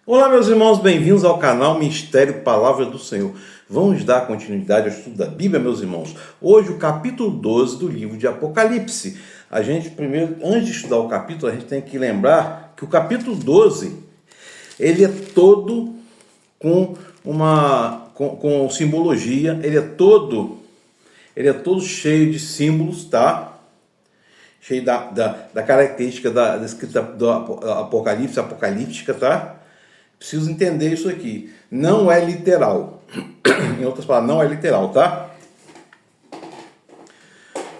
Olá, meus irmãos, bem-vindos ao canal Mistério Palavra do Senhor. Vamos dar continuidade ao estudo da Bíblia, meus irmãos. Hoje, o capítulo 12 do livro de Apocalipse. A gente, primeiro, antes de estudar o capítulo, a gente tem que lembrar que o capítulo 12, ele é todo com com simbologia, ele é todo cheio de símbolos, tá? Cheio da característica da escrita do Apocalipse, apocalíptica, tá? Preciso entender isso aqui. Não é literal. Em outras palavras, não é literal, tá?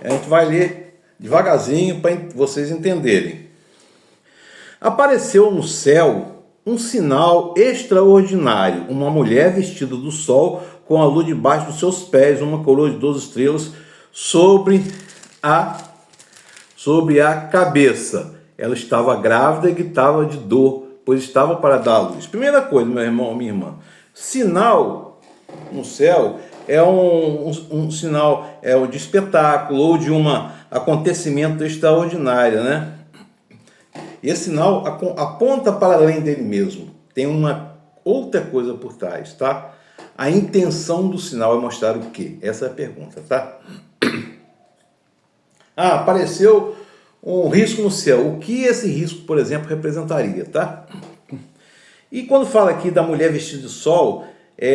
A gente vai ler devagarzinho para vocês entenderem. Apareceu no céu um sinal extraordinário. Uma mulher vestida do sol, com a lua debaixo dos seus pés, uma coroa de 12 estrelas sobre a cabeça. Ela estava grávida e gritava de dor, pois estava para dar à luz. Primeira coisa, meu irmão, minha irmã, sinal no céu é um sinal de espetáculo ou de um acontecimento extraordinário, né? E esse sinal aponta para além dele mesmo. Tem uma outra coisa por trás, tá? A intenção do sinal é mostrar o quê? Essa é a pergunta, tá? Apareceu um risco no céu. O que esse risco, por exemplo, representaria, tá? E quando fala aqui da mulher vestida de sol,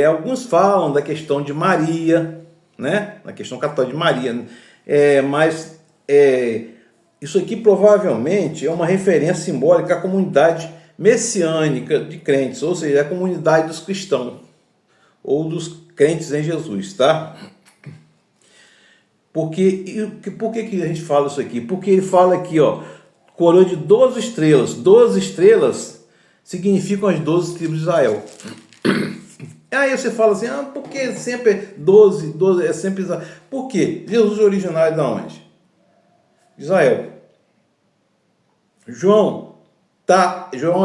alguns falam da questão de Maria, né? Na questão católica de Maria. Mas isso aqui provavelmente é uma referência simbólica à comunidade messiânica de crentes, ou seja, a comunidade dos cristãos, ou dos crentes em Jesus, tá? Por que a gente fala isso aqui? Porque ele fala aqui, ó, coroa de 12 estrelas. 12 estrelas significam as 12 tribos de Israel. Aí você fala assim, por que sempre 12 é sempre Israel? Por quê? Jesus é originário de onde? De Israel. João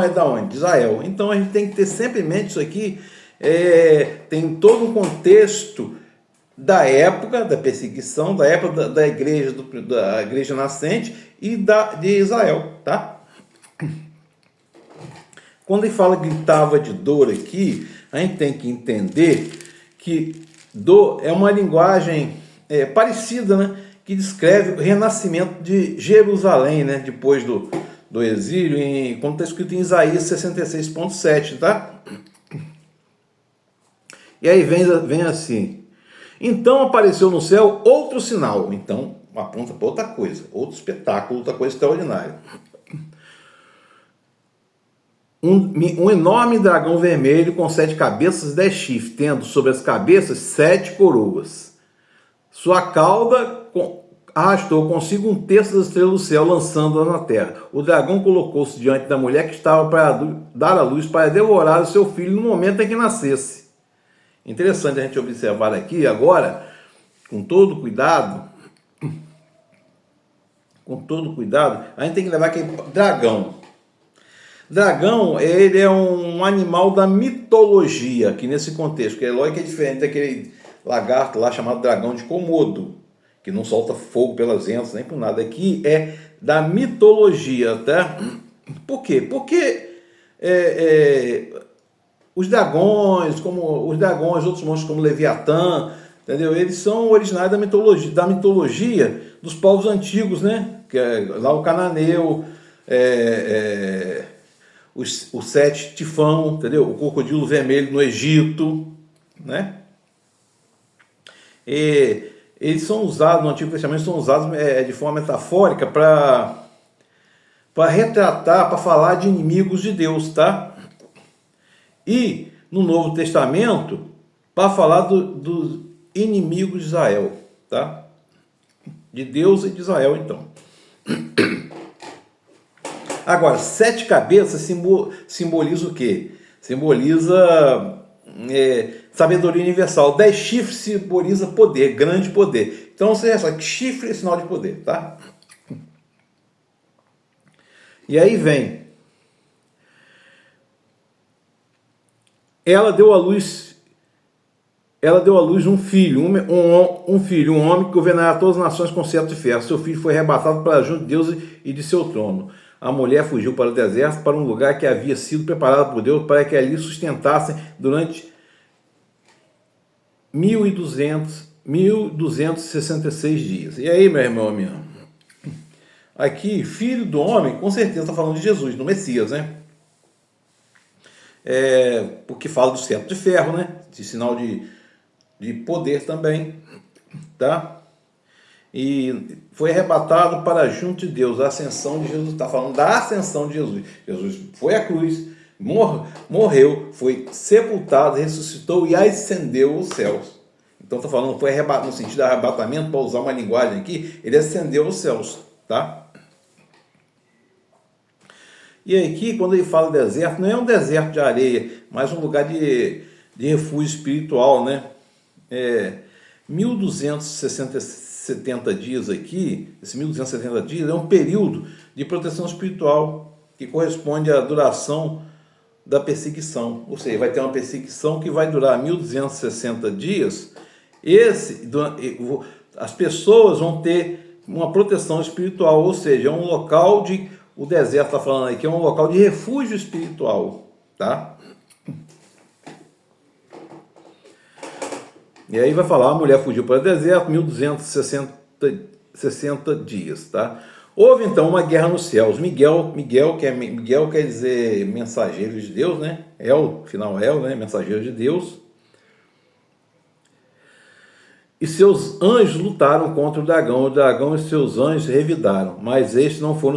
é da onde? De Israel. Então a gente tem que ter sempre em mente isso aqui. Tem todo um contexto da época da perseguição, da época da igreja nascente e de Israel, tá? Quando ele fala gritava de dor aqui, a gente tem que entender que dor é uma linguagem parecida, né? Que descreve o renascimento de Jerusalém, né? Depois do exílio, como está escrito em Isaías 66,7, tá? E aí vem assim: então apareceu no céu outro sinal. Então aponta para outra coisa, outro espetáculo, outra coisa extraordinária. Um enorme dragão vermelho com 7 cabeças e 10 chifres, tendo sobre as cabeças 7 coroas. Sua cauda arrastou consigo um terço das estrelas do céu, lançando-as na terra. O dragão colocou-se diante da mulher que estava para dar à luz, para devorar o seu filho no momento em que nascesse. Interessante a gente observar aqui agora, com todo cuidado, a gente tem que levar aquele dragão. Dragão, ele é um animal da mitologia, aqui nesse contexto, que é lógico que é diferente daquele lagarto lá chamado dragão de Komodo, que não solta fogo pelas ventas, nem por nada. Aqui é da mitologia, tá? Por quê? Porque os dragões, outros monstros como Leviatã, entendeu? Eles são originários da mitologia dos povos antigos, né? Que é lá o cananeu, os 7 tifão, entendeu? O crocodilo vermelho no Egito, né? E eles são usados, no Antigo Testamento, de forma metafórica para retratar, para falar de inimigos de Deus, tá? E no Novo Testamento, para falar dos inimigos de Israel, tá? De Deus e de Israel, então. Agora, 7 cabeças simboliza o quê? Simboliza sabedoria universal. 10 chifres simboliza poder, grande poder. Então você já sabe que chifre é sinal de poder, tá? E aí vem. Ela deu à luz um filho, um homem que governará todas as nações com cetro de ferro. Seu filho foi arrebatado para junto de Deus e de seu trono. a mulher fugiu para o deserto, para um lugar que havia sido preparado por Deus para que ali sustentassem durante 1266 dias. E aí, meu irmão, minha irmã? Aqui, filho do homem, com certeza está falando de Jesus, do Messias, né? Porque fala do cetro de ferro, né? De sinal de poder também, tá? E foi arrebatado para junto de Deus, a ascensão de Jesus. Está falando da ascensão de Jesus. Jesus foi à cruz, morreu, foi sepultado, ressuscitou e ascendeu aos céus. Então está falando, foi arrebatado no sentido de arrebatamento, para usar uma linguagem aqui, ele ascendeu aos céus, tá? E aqui, quando ele fala deserto, não é um deserto de areia, mas um lugar de refúgio espiritual, né? 1270 dias aqui, esse 1270 dias é um período de proteção espiritual que corresponde à duração da perseguição. Ou seja, vai ter uma perseguição que vai durar 1260 dias. As pessoas vão ter uma proteção espiritual, ou seja, é um local de... O deserto está falando aqui, é um local de refúgio espiritual, tá? E aí vai falar, a mulher fugiu para o deserto, 1260 dias, tá? Houve então uma guerra nos céus. Miguel quer dizer mensageiro de Deus, né? Final, né? Mensageiro de Deus. E seus anjos lutaram contra o dragão e seus anjos revidaram, mas estes não foram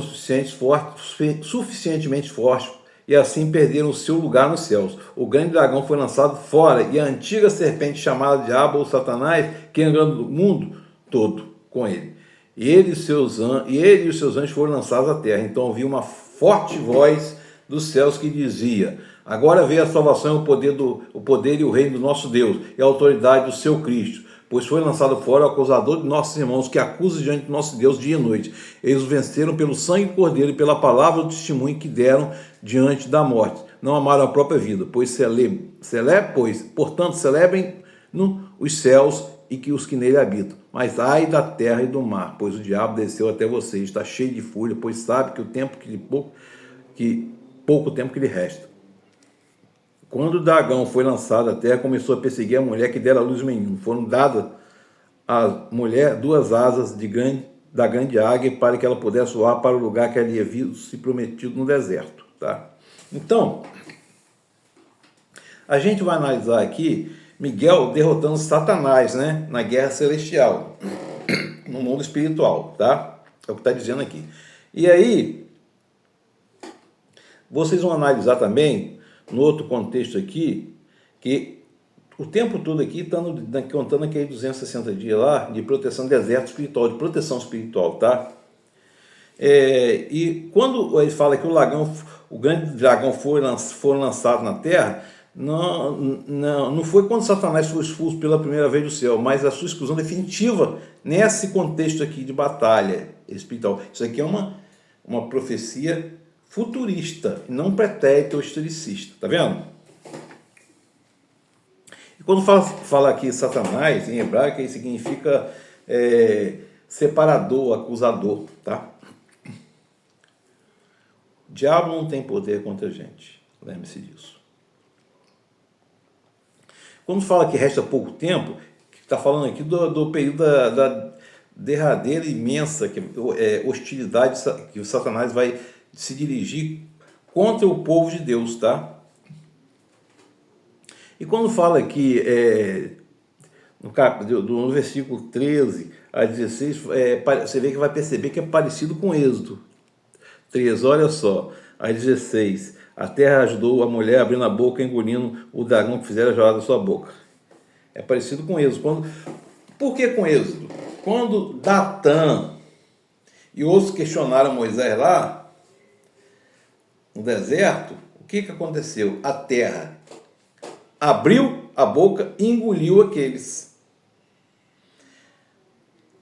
suficientemente fortes, e assim perderam o seu lugar nos céus. O grande dragão foi lançado fora, e a antiga serpente chamada Diabo ou Satanás, que engana o mundo todo com ele. E ele e os seus anjos foram lançados à terra. Então ouvi uma forte voz dos céus que dizia: agora veio a salvação, o poder e o reino do nosso Deus, e a autoridade do seu Cristo. Pois foi lançado fora o acusador de nossos irmãos, que acusa diante do nosso Deus dia e noite. Eles o venceram pelo sangue do Cordeiro e pela palavra do testemunho que deram diante da morte. Não amaram a própria vida, portanto, celebrem os céus e que os que nele habitam. Mas ai da terra e do mar, pois o diabo desceu até vocês, está cheio de fúria, pois sabe que pouco tempo que lhe resta. Quando o dragão foi lançado à terra, começou a perseguir a mulher que dera à luz o menino. Foram dadas à mulher 2 asas da grande águia para que ela pudesse voar para o lugar que ali havia se prometido no deserto. Tá? Então, a gente vai analisar aqui Miguel derrotando Satanás, né, na guerra celestial, no mundo espiritual. Tá? É o que está dizendo aqui. E aí, vocês vão analisar também no outro contexto aqui, que o tempo todo aqui está contando aqueles 260 dias lá de proteção deserto espiritual, de proteção espiritual, tá? E quando ele fala que o grande dragão foi lançado na terra, não foi quando Satanás foi expulso pela primeira vez do céu, mas a sua exclusão definitiva nesse contexto aqui de batalha espiritual. Isso aqui é uma profecia futurista, não pretérita ou historicista, tá vendo? E quando fala aqui Satanás, em hebraico, aí significa separador, acusador, tá? O diabo não tem poder contra a gente, lembre-se disso. Quando fala que resta pouco tempo, está falando aqui do período da derradeira imensa hostilidade que o Satanás vai se dirigir contra o povo de Deus, tá? E quando fala aqui no versículo 13 a 16, você vê que vai perceber que é parecido com Êxodo 13, olha só, a 16, a terra ajudou a mulher abrindo a boca, engolindo o dragão que fizera jorrar da sua boca. É parecido com Êxodo. Por que com Êxodo? Quando Datã e outros questionaram Moisés lá no deserto, o que aconteceu? A terra abriu a boca e engoliu aqueles.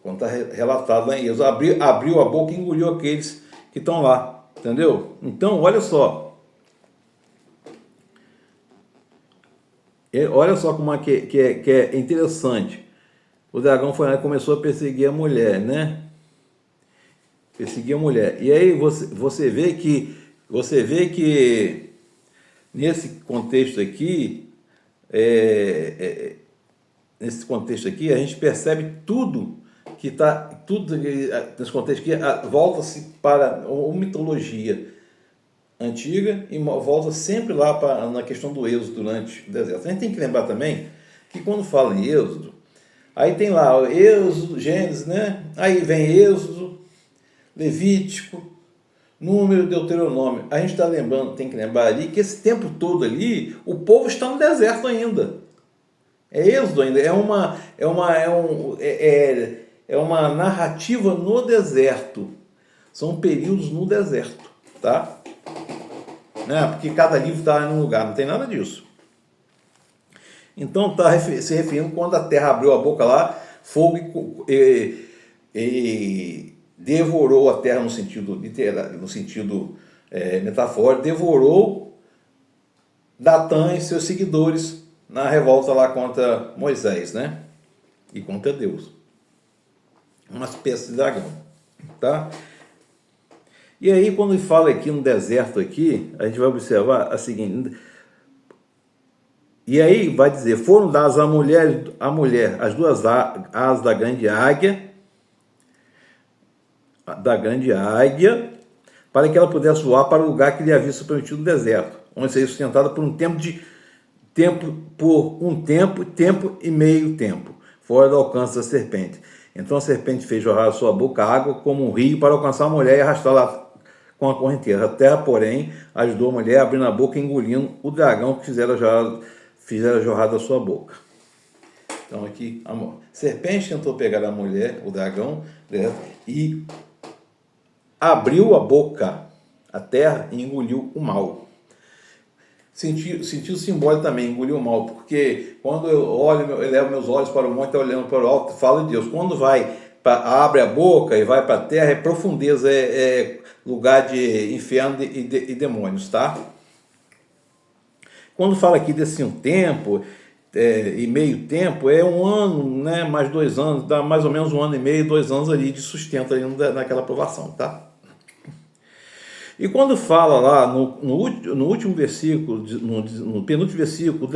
Quando está relatado lá em Êxodo, abriu a boca e engoliu aqueles que estão lá, entendeu? Então, olha só. Olha só como que é interessante. O dragão foi lá e começou a perseguir a mulher, né? Perseguia a mulher. E aí você vê que nesse contexto aqui, a gente percebe tudo que está, tudo nesse contexto aqui, volta-se para uma mitologia antiga e volta sempre lá na questão do êxodo durante o deserto. A gente tem que lembrar também que quando fala em êxodo, aí tem lá o Êxodo, Gênesis, né? Aí vem Êxodo, Levítico, Número, Deuteronômio. A gente está lembrando, tem que lembrar ali que esse tempo todo ali, o povo está no deserto ainda. É Êxodo ainda, é uma narrativa no deserto. São períodos no deserto, tá? Né? Porque cada livro está em um lugar, não tem nada disso. Então está se referindo quando a terra abriu a boca lá, fogo e devorou a terra no sentido literal, no sentido metafórico, devorou Datã e seus seguidores na revolta lá contra Moisés, né? E contra Deus. Uma espécie de dragão, tá? E aí quando ele fala aqui no deserto aqui, a gente vai observar a seguinte. E aí vai dizer, foram dadas à mulher as duas asas da grande águia, para que ela pudesse voar para o lugar que lhe havia sido prometido no deserto, onde seria sustentada por um tempo e meio tempo, fora do alcance da serpente. Então a serpente fez jorrar da sua boca água como um rio para alcançar a mulher e arrastá-la com a correnteza. A terra, porém, ajudou a mulher abrindo a boca e engolindo o dragão que fizera jorrar da sua boca. Então aqui, a serpente tentou pegar a mulher, o dragão, e abriu a boca, a terra, e engoliu o mal. Sentido simbólico também, engoliu o mal, porque quando eu levo meus olhos para o monte, olhando para o alto, falo de Deus. Quando abre a boca e vai para a terra, é profundeza, é lugar de inferno e demônios, tá? Quando fala aqui desse um tempo e meio tempo, é um ano, né, mais 2 anos, dá mais ou menos 1 ano e meio, 2 anos ali de sustento ali naquela aprovação, tá? E quando fala lá no último versículo, no penúltimo versículo,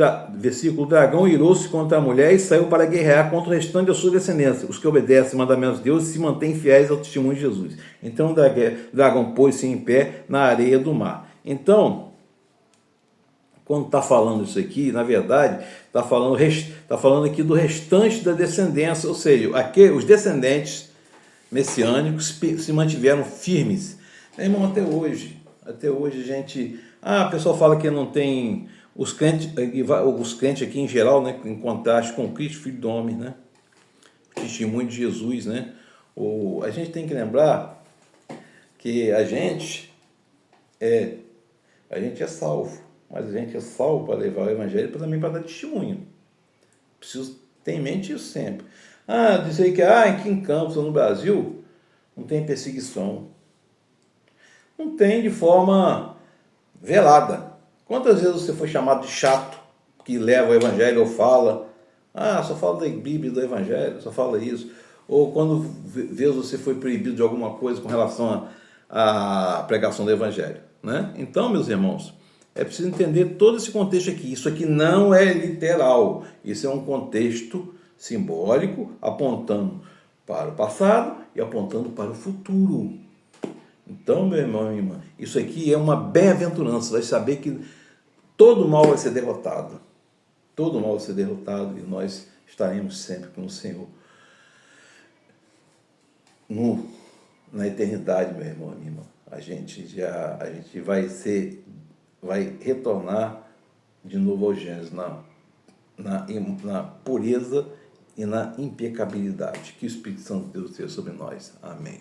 o dragão irou-se contra a mulher e saiu para guerrear contra o restante da sua descendência, os que obedecem os mandamentos de Deus e se mantêm fiéis ao testemunho de Jesus. Então o dragão pôs-se em pé na areia do mar. Então, quando está falando isso aqui, na verdade, está falando aqui do restante da descendência, ou seja, os descendentes messiânicos se mantiveram firmes. Irmão, até hoje a gente... o pessoal fala que não tem... Os crentes aqui em geral, né, em contraste com Cristo, Filho do Homem, né? O testemunho de Jesus, né? A gente tem que lembrar que a gente é salvo, mas a gente é salvo para levar o Evangelho e também para dar testemunho. Preciso ter em mente isso sempre. Dizer que aqui em Campos ou no Brasil não tem perseguição. Não tem de forma velada. Quantas vezes você foi chamado de chato, que leva o Evangelho ou fala, só fala da Bíblia, do Evangelho, só fala isso. Ou quando vezes você foi proibido de alguma coisa com relação à pregação do Evangelho, né? Então, meus irmãos, é preciso entender todo esse contexto aqui. Isso aqui não é literal. Isso é um contexto simbólico, apontando para o passado e apontando para o futuro. Então, meu irmão e minha irmã, isso aqui é uma bem-aventurança. Você vai saber que todo mal vai ser derrotado. Todo mal vai ser derrotado e nós estaremos sempre com o Senhor na eternidade, meu irmão e minha irmã. A gente vai retornar de novo ao Gênesis na pureza e na impecabilidade. Que o Espírito Santo de Deus esteja sobre nós. Amém.